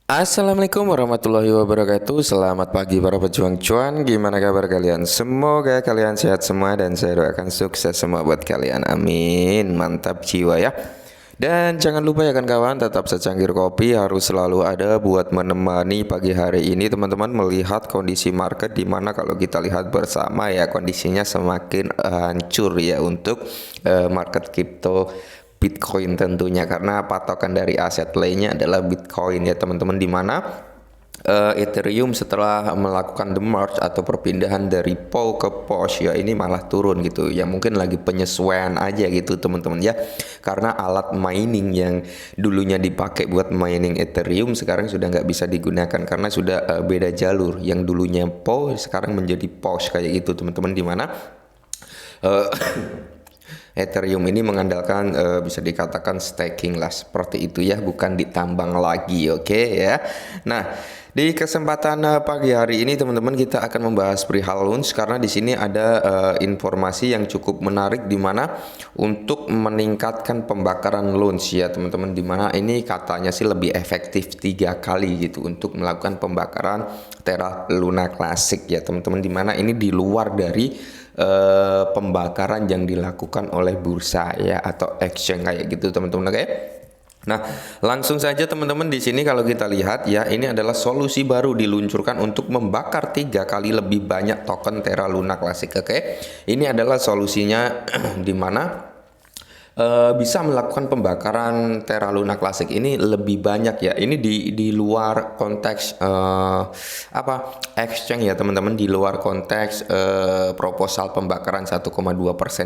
Assalamualaikum warahmatullahi wabarakatuh. Selamat pagi para pejuang cuan. Gimana kabar kalian? Semoga kalian sehat semua dan saya doakan sukses semua buat kalian. Amin. Mantap jiwa ya. Dan jangan lupa ya kan kawan, tetap secangkir kopi harus selalu ada buat menemani pagi hari ini teman-teman melihat kondisi market, dimana kalau kita lihat bersama ya kondisinya semakin hancur ya untuk market crypto Bitcoin tentunya, karena patokan dari aset lainnya adalah Bitcoin ya teman-teman, di mana Ethereum setelah melakukan the merge atau perpindahan dari POW ke POS ya ini malah turun gitu ya, mungkin lagi penyesuaian aja gitu teman-teman ya, karena alat mining yang dulunya dipakai buat mining Ethereum sekarang sudah nggak bisa digunakan karena sudah beda jalur, yang dulunya POW sekarang menjadi POS kayak gitu teman-teman, di mana eh, Ethereum ini mengandalkan bisa dikatakan staking lah seperti itu ya, bukan ditambang lagi, oke ya. Nah, di kesempatan pagi hari ini teman-teman kita akan membahas perihal launch, karena di sini ada informasi yang cukup menarik di mana untuk meningkatkan pembakaran launch ya teman-teman, di mana ini katanya sih lebih efektif 3 kali gitu untuk melakukan pembakaran Terra Luna Classic ya teman-teman, di mana ini di luar dari pembakaran yang dilakukan oleh bursa ya atau exchange kayak gitu teman-teman. Oke. Nah, langsung saja teman-teman, di sini kalau kita lihat ya, ini adalah solusi baru diluncurkan untuk membakar 3 kali lebih banyak token Terra Luna Classic. Oke. Ini adalah solusinya di mana bisa melakukan pembakaran Terra Luna Classic ini lebih banyak ya. Ini di luar konteks apa exchange ya teman-teman, di luar konteks proposal pembakaran 1,2%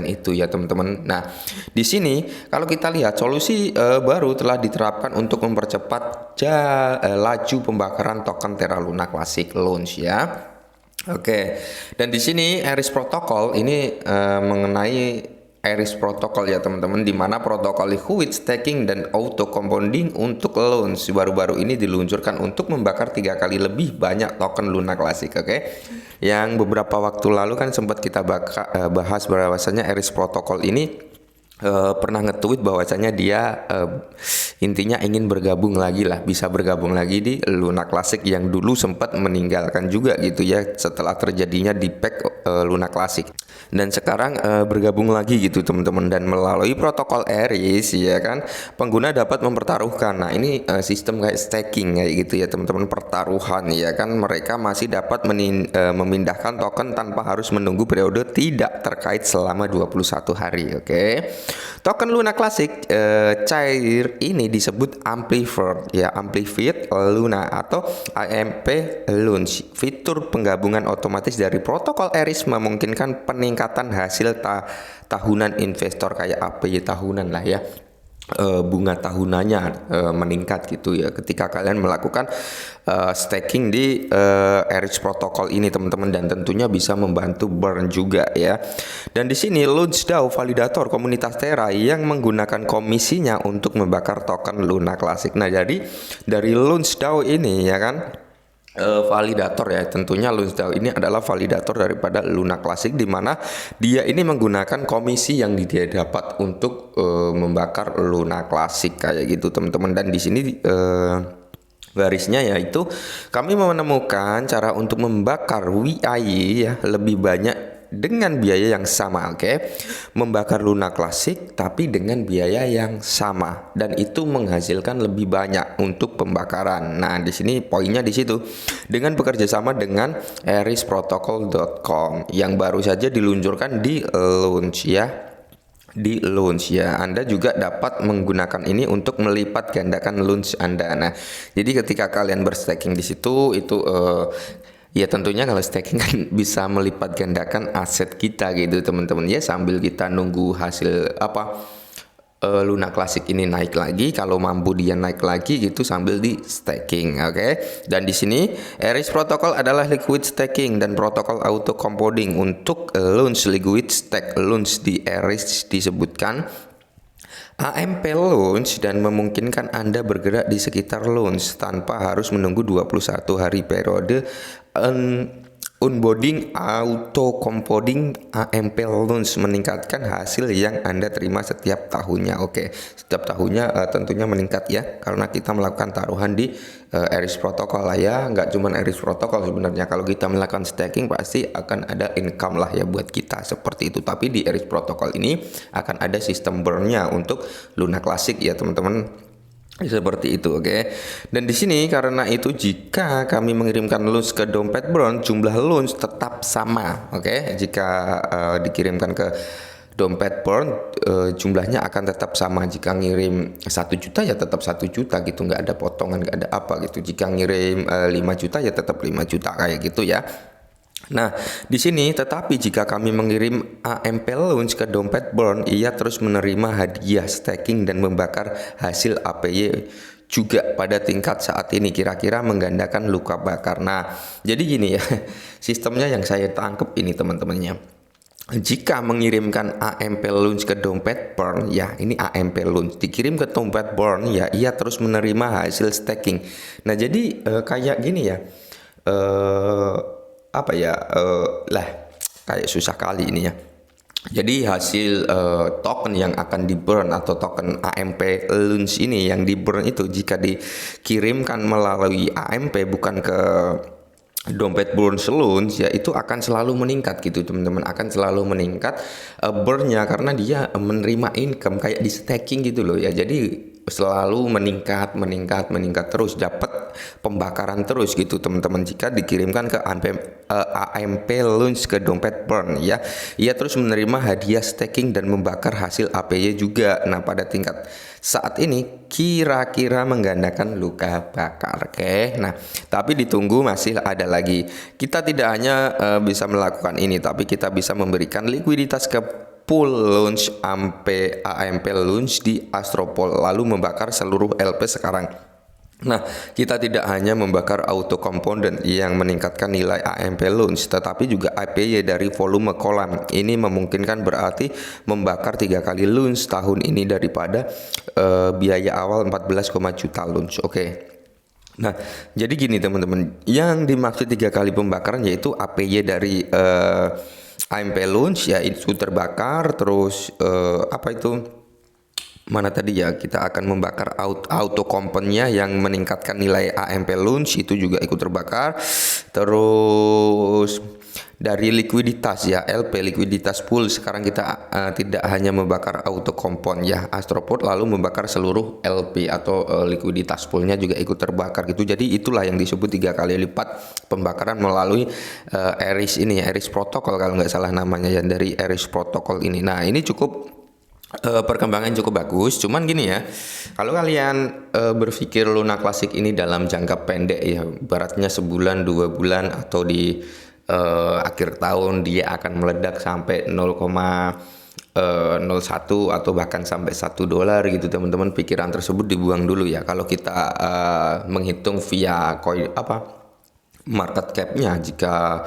itu ya teman-teman. Nah, di sini kalau kita lihat solusi baru telah diterapkan untuk mempercepat laju pembakaran token Terra Luna Classic launch ya. Oke, dan di sini Eris Protocol ini mengenai Eris Protocol ya teman-teman, di mana protokol liquid staking dan auto compounding untuk launch baru-baru ini diluncurkan untuk membakar 3 kali lebih banyak token Luna Classic. Oke, yang beberapa waktu lalu kan sempat kita bahas bahwasanya Eris Protocol ini pernah nge-tweet bahwasanya dia intinya ingin bergabung lagi lah, bisa bergabung lagi di Luna Classic yang dulu sempat meninggalkan juga gitu ya setelah terjadinya defect Luna Classic, dan sekarang bergabung lagi gitu teman-teman, dan melalui protokol Eris ya kan pengguna dapat mempertaruhkan. Nah, ini sistem kayak staking kayak gitu ya teman-teman, pertaruhan ya kan, mereka masih dapat memindahkan token tanpa harus menunggu periode tidak terkait selama 21 hari. Oke. Token Luna Classic cair ini disebut Amplified Luna atau AMP Launch. Fitur penggabungan otomatis dari protokol Eris memungkinkan peningkatan hasil tahunan investor kayak APY tahunan lah ya. Bunga tahunannya meningkat gitu ya ketika kalian melakukan staking di Eris protokol ini teman-teman, dan tentunya bisa membantu burn juga ya. Dan di sini Launch DAO validator komunitas Terra yang menggunakan komisinya untuk membakar token Luna Classic. Nah, jadi dari Launch DAO ini ya kan, validator ya, tentunya LunchDAO ini adalah validator daripada Luna Classic, di mana dia ini menggunakan komisi yang dia dapat untuk membakar Luna Classic kayak gitu teman-teman. Dan di sini garisnya yaitu kami menemukan cara untuk membakar WII ya lebih banyak dengan biaya yang sama. Oke. Membakar Luna Classic tapi dengan biaya yang sama, dan itu menghasilkan lebih banyak untuk pembakaran. Nah, di sini poinnya di situ. Dengan bekerja sama dengan erisprotocol.com yang baru saja diluncurkan di launch ya, Anda juga dapat menggunakan ini untuk melipat gandakan launch Anda. Nah, jadi ketika kalian berstaking di situ itu ya tentunya kalau staking kan bisa melipat gandakan aset kita gitu teman-teman ya, sambil kita nunggu hasil Luna Classic ini naik lagi. Kalau mampu dia naik lagi gitu sambil di staking. Oke. Dan di sini Eris protokol adalah liquid staking dan protokol auto compounding. Untuk launch liquid stake launch di Eris disebutkan AMP launch dan memungkinkan Anda bergerak di sekitar launch tanpa harus menunggu 21 hari periode onboarding auto compounding AMP loans meningkatkan hasil yang Anda terima setiap tahunnya. Oke, setiap tahunnya tentunya meningkat ya, karena kita melakukan taruhan di Eris Protocol lah ya. Nggak cuma Eris Protocol sebenarnya, kalau kita melakukan staking pasti akan ada income lah ya buat kita seperti itu. Tapi di Eris Protocol ini akan ada sistem burn-nya untuk Luna Classic ya teman-teman. Seperti itu, oke. Dan di sini karena itu jika kami mengirimkan loans ke dompet Burn, jumlah loans tetap sama, oke. Jika dikirimkan ke dompet Burn, jumlahnya akan tetap sama. Jika ngirim 1 juta ya tetap 1 juta gitu, nggak ada potongan, nggak ada apa gitu. Jika ngirim 5 juta ya tetap 5 juta kayak gitu ya. Nah, di sini tetapi jika kami mengirim AMP loans ke dompet Burn, ia terus menerima hadiah staking dan membakar hasil APY juga pada tingkat saat ini, kira-kira menggandakan luka bakar. Nah, jadi gini ya, sistemnya yang saya tangkap ini teman-temannya. Jika mengirimkan AMP loans ke dompet Burn, ya ini AMP loans dikirim ke dompet Burn, ya ia terus menerima hasil staking. Nah, jadi kayak gini ya. Kayak susah kali ini ya. Jadi hasil token yang akan di burn atau token AMP loans ini yang di burn itu jika dikirimkan melalui AMP bukan ke dompet burn loans ya, itu akan selalu meningkat gitu teman-teman, akan selalu meningkat burn-nya karena dia menerima income kayak di staking gitu loh ya. Jadi selalu meningkat terus, dapat pembakaran terus gitu teman-teman jika dikirimkan ke AMP loans ke dompet Burn ya. Ia terus menerima hadiah staking dan membakar hasil APY juga. Nah, pada tingkat saat ini kira-kira menggandakan luka bakar. Oke. Nah, tapi ditunggu masih ada lagi. Kita tidak hanya bisa melakukan ini, tapi kita bisa memberikan likuiditas ke pool launch AMP launch di Astropol lalu membakar seluruh LP sekarang. Nah, kita tidak hanya membakar auto component yang meningkatkan nilai AMP launch, tetapi juga APY dari volume kolam. Ini memungkinkan berarti membakar 3 kali launch tahun ini daripada biaya awal 14, juta launch. Oke. Nah, jadi gini teman-teman, yang dimaksud 3 kali pembakaran yaitu APY dari AMP launch ya itu terbakar, terus mana tadi ya, kita akan membakar auto componentnya yang meningkatkan nilai AMP launch itu juga ikut terbakar. Terus dari likuiditas ya, LP likuiditas pool sekarang kita tidak hanya membakar auto compound ya Astropod, lalu membakar seluruh LP atau likuiditas poolnya juga ikut terbakar gitu. Jadi itulah yang disebut 3 kali lipat pembakaran melalui Eris ini ya, Eris Protocol kalau nggak salah namanya ya, dari Eris Protocol ini. Nah, ini cukup perkembangan cukup bagus. Cuman gini ya, kalau kalian berpikir Luna Classic ini dalam jangka pendek ya, baratnya sebulan 2 bulan atau di akhir tahun dia akan meledak sampai 0,01 atau bahkan sampai $1 gitu teman-teman, pikiran tersebut dibuang dulu ya. Kalau kita menghitung via market cap-nya, jika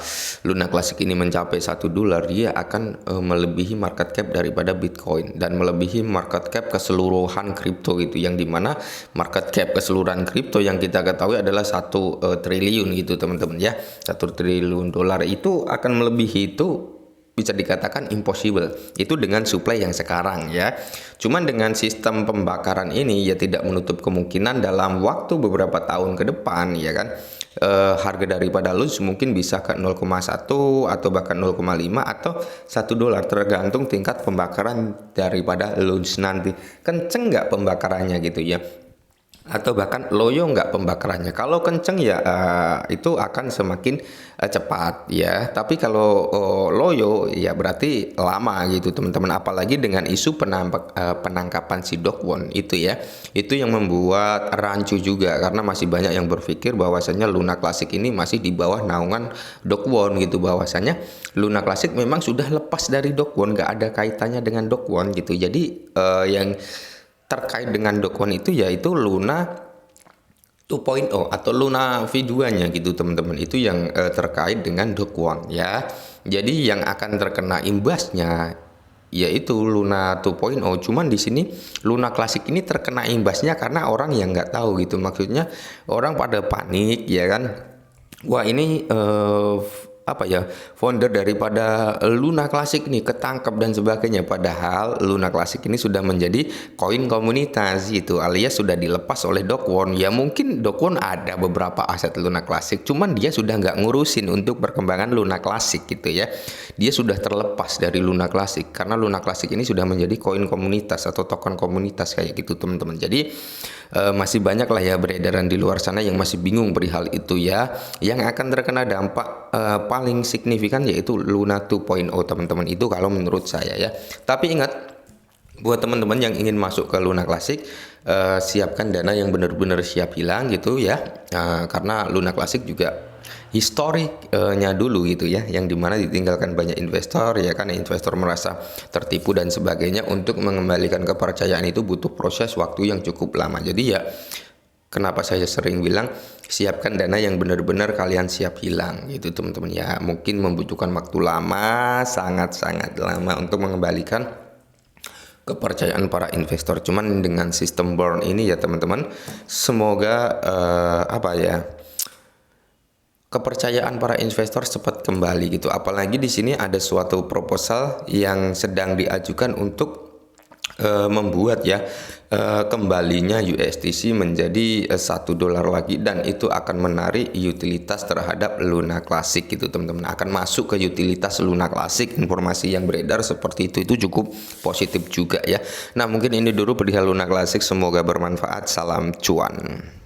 Luna Classic ini mencapai $1, dia akan melebihi market cap daripada Bitcoin dan melebihi market cap keseluruhan kripto gitu, yang dimana market cap keseluruhan kripto yang kita ketahui adalah 1 triliun gitu teman-teman ya. 1 triliun dolar itu akan melebihi, itu bisa dikatakan impossible itu dengan supply yang sekarang ya. Cuman dengan sistem pembakaran ini ya tidak menutup kemungkinan dalam waktu beberapa tahun ke depan ya kan, harga daripada launch mungkin bisa ke 0,1 atau bahkan 0,5 atau $1, tergantung tingkat pembakaran daripada launch nanti. Kenceng nggak pembakarannya gitu ya, atau bahkan loyo nggak pembakarannya. Kalau kenceng ya itu akan semakin cepat ya, tapi kalau loyo ya berarti lama gitu teman-teman. Apalagi dengan isu penangkapan si Do Kwon itu ya, itu yang membuat rancu juga, karena masih banyak yang berpikir bahwasanya Luna Classic ini masih di bawah naungan Do Kwon gitu, bahwasanya Luna Classic memang sudah lepas dari Do Kwon, nggak ada kaitannya dengan Do Kwon gitu. Jadi yang terkait dengan Do Kwon itu yaitu Luna 2.0 atau Luna V2-nya gitu teman-teman, itu yang terkait dengan Do Kwon ya. Jadi yang akan terkena imbasnya yaitu Luna 2.0. Cuman di sini Luna Classic ini terkena imbasnya karena orang yang nggak tahu gitu, maksudnya orang pada panik ya kan. Wah ini apa ya, founder daripada Luna Classic nih ketangkep dan sebagainya, padahal Luna Classic ini sudah menjadi koin komunitas gitu, alias sudah dilepas oleh Do Kwon. Ya mungkin Do Kwon ada beberapa aset Luna Classic, cuman dia sudah nggak ngurusin untuk perkembangan Luna Classic gitu ya. Dia sudah terlepas dari Luna Classic karena Luna Classic ini sudah menjadi koin komunitas atau token komunitas kayak gitu teman-teman. Jadi masih banyak lah ya beredaran di luar sana yang masih bingung perihal itu ya. Yang akan terkena dampak paling signifikan yaitu Luna 2.0 teman-teman, itu kalau menurut saya ya. Tapi ingat, buat teman-teman yang ingin masuk ke Luna Classic, siapkan dana yang benar-benar siap hilang gitu ya, karena Luna Classic juga historiknya dulu gitu ya, yang dimana ditinggalkan banyak investor ya kan, investor merasa tertipu dan sebagainya. Untuk mengembalikan kepercayaan itu butuh proses waktu yang cukup lama. Jadi ya kenapa saya sering bilang siapkan dana yang benar-benar kalian siap hilang gitu teman-teman ya. Mungkin membutuhkan waktu lama, sangat-sangat lama untuk mengembalikan kepercayaan para investor. Cuman dengan sistem burn ini ya teman-teman, semoga kepercayaan para investor cepat kembali gitu. Apalagi di sini ada suatu proposal yang sedang diajukan untuk membuat ya kembalinya USDC menjadi $1 lagi, dan itu akan menarik utilitas terhadap Luna Classic gitu teman-teman. Akan masuk ke utilitas Luna Classic, informasi yang beredar seperti itu cukup positif juga ya. Nah mungkin ini dulu perihal Luna Classic, semoga bermanfaat. Salam cuan.